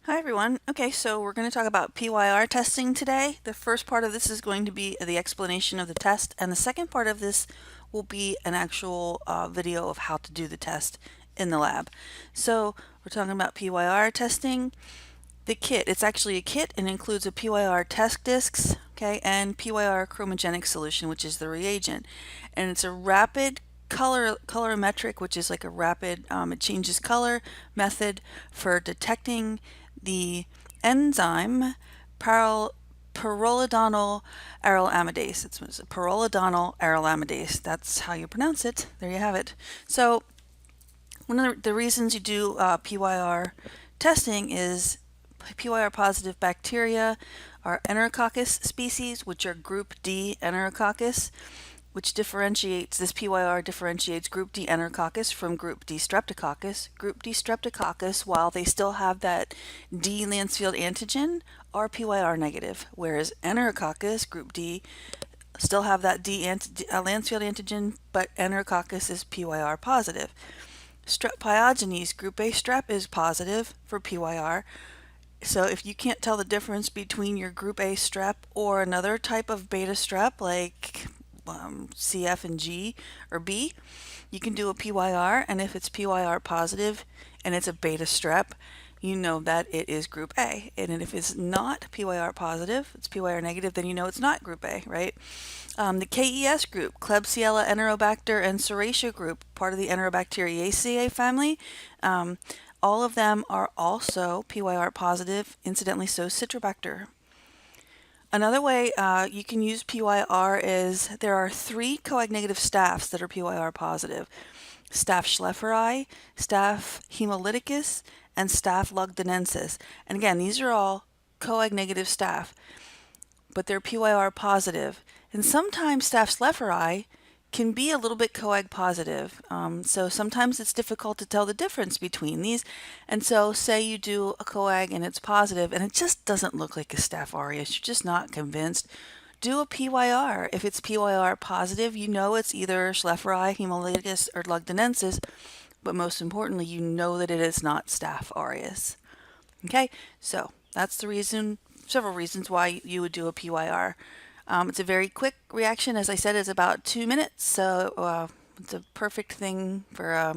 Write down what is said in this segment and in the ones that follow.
Hi everyone. Okay, so we're going to talk about PYR testing today. The first part of this is going to be the explanation of the test, and the second part of this will be an actual video of how to do the test in the lab. So we're talking about PYR testing. The kit, it's actually a kit and includes a PYR test discs, okay, and PYR chromogenic solution, which is the reagent. And it's a rapid colorimetric, which is like a rapid, it changes color method for detecting the enzyme pyrrolidonyl aryl amidase. It's pyrrolidonyl aryl amidase. That's how you pronounce it. There you have it. So one of the reasons you do PYR testing is PYR positive bacteria are Enterococcus species, which are group D Enterococcus, which differentiates, this PYR differentiates group D Enterococcus from group D Streptococcus. Group D Streptococcus, while they still have that D Lancefield antigen, are PYR negative, whereas Enterococcus, group D, still have that D Lancefield antigen, but Enterococcus is PYR positive. Strep pyogenes, group A strep is positive for PYR. So if you can't tell the difference between your group A strep or another type of beta strep like CF and G or B, you can do a PYR, and if it's PYR positive and it's a beta strep, you know that it is group A. And if it's not PYR positive, it's PYR negative, then you know it's not group A, right? The KES group, Klebsiella, Enterobacter, and Serratia group, part of the Enterobacteriaceae family, all of them are also PYR positive, incidentally so Citrobacter. Another way you can use PYR is there are 3 coag-negative staph that are PYR positive. Staph schleiferi, Staph hemolyticus, and Staph lugdunensis. And again, these are all coag-negative staph, but they're PYR positive. And sometimes Staph schleiferi can be a little bit coag positive. So sometimes it's difficult to tell the difference between these. And so say you do a coag and it's positive and it just doesn't look like a Staph aureus, you're just not convinced, do a PYR. If it's PYR positive, you know it's either Schleiferi, hemolyticus, or lugdunensis, but most importantly, you know that it is not Staph aureus. Okay, so that's the reason, several reasons why you would do a PYR. It's a very quick reaction. As I said, it's about 2 minutes, so it's a perfect thing for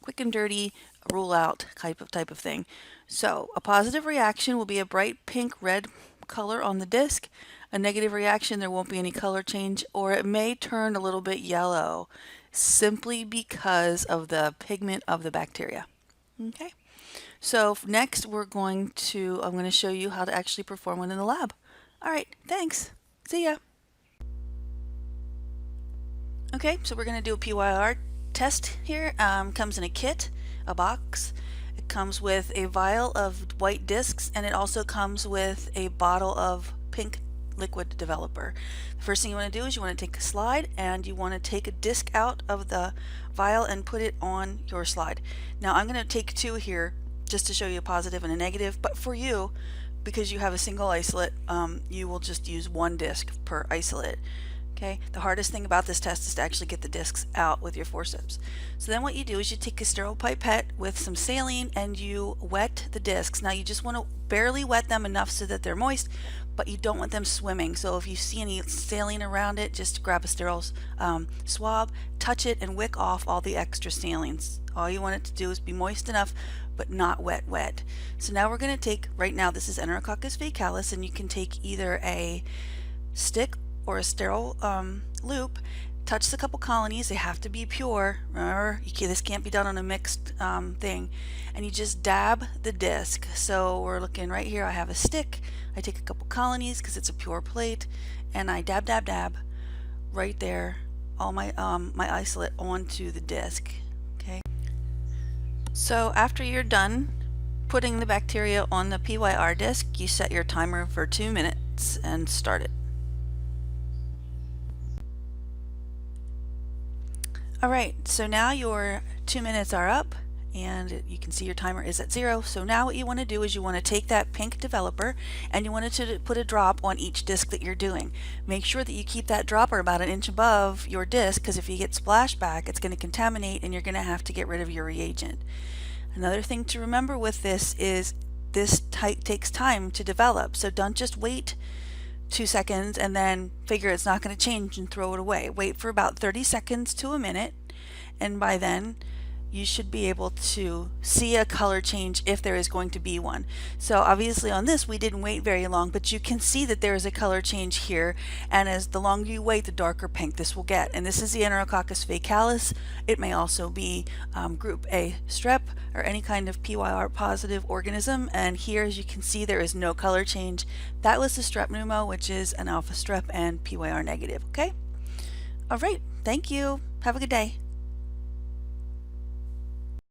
quick and dirty rule out type of thing. So a positive reaction will be a bright pink red color on the disc. A negative reaction, there won't be any color change, or it may turn a little bit yellow simply because of the pigment of the bacteria. Okay, so next I'm going to show you how to actually perform one in the lab. All right, thanks. See ya. Okay, so we're going to do a PYR test here. Comes in a kit, a box. It comes with a vial of white discs, and it also comes with a bottle of pink liquid developer. The first thing you want to do is you want to take a slide, and you want to take a disc out of the vial and put it on your slide. Now I'm going to take 2 here just to show you a positive and a negative, but for you, because you have a single isolate, you will just use 1 disc per isolate. Okay, the hardest thing about this test is to actually get the discs out with your forceps. So then what you do is you take a sterile pipette with some saline and you wet the discs. Now you just want to barely wet them enough so that they're moist, but you don't want them swimming. So if you see any saline around it, just grab a sterile swab, touch it, and wick off all the extra salines. All you want it to do is be moist enough but not wet. So now we're going to take, right now this is Enterococcus faecalis, and you can take either a stick or a sterile loop, touch a couple colonies. They have to be pure. Remember, this can't be done on a mixed thing. And you just dab the disc. So we're looking right here. I have a stick. I take a couple colonies because it's a pure plate, and I dab right there, all my my isolate onto the disc. Okay. So after you're done putting the bacteria on the PYR disc, you set your timer for 2 minutes and start it. Alright, so now your 2 minutes are up and you can see your timer is at 0. So now what you want to do is you want to take that pink developer and you want to put a drop on each disc that you're doing. Make sure that you keep that dropper about 1 inch above your disc, because if you get splashback, it's going to contaminate and you're going to have to get rid of your reagent. Another thing to remember with this is this takes time to develop. So don't just wait 2 seconds and then figure it's not going to change and throw it away. Wait for about 30 seconds to a minute, and by then you should be able to see a color change if there is going to be one. So obviously on this we didn't wait very long, but you can see that there is a color change here, and as the longer you wait, the darker pink this will get. And this is the Enterococcus faecalis. It may also be group A strep or any kind of PYR positive organism, and here as you can see there is no color change. That was the strep pneumo, which is an alpha strep and PYR negative. Okay? Alright, thank you. Have a good day.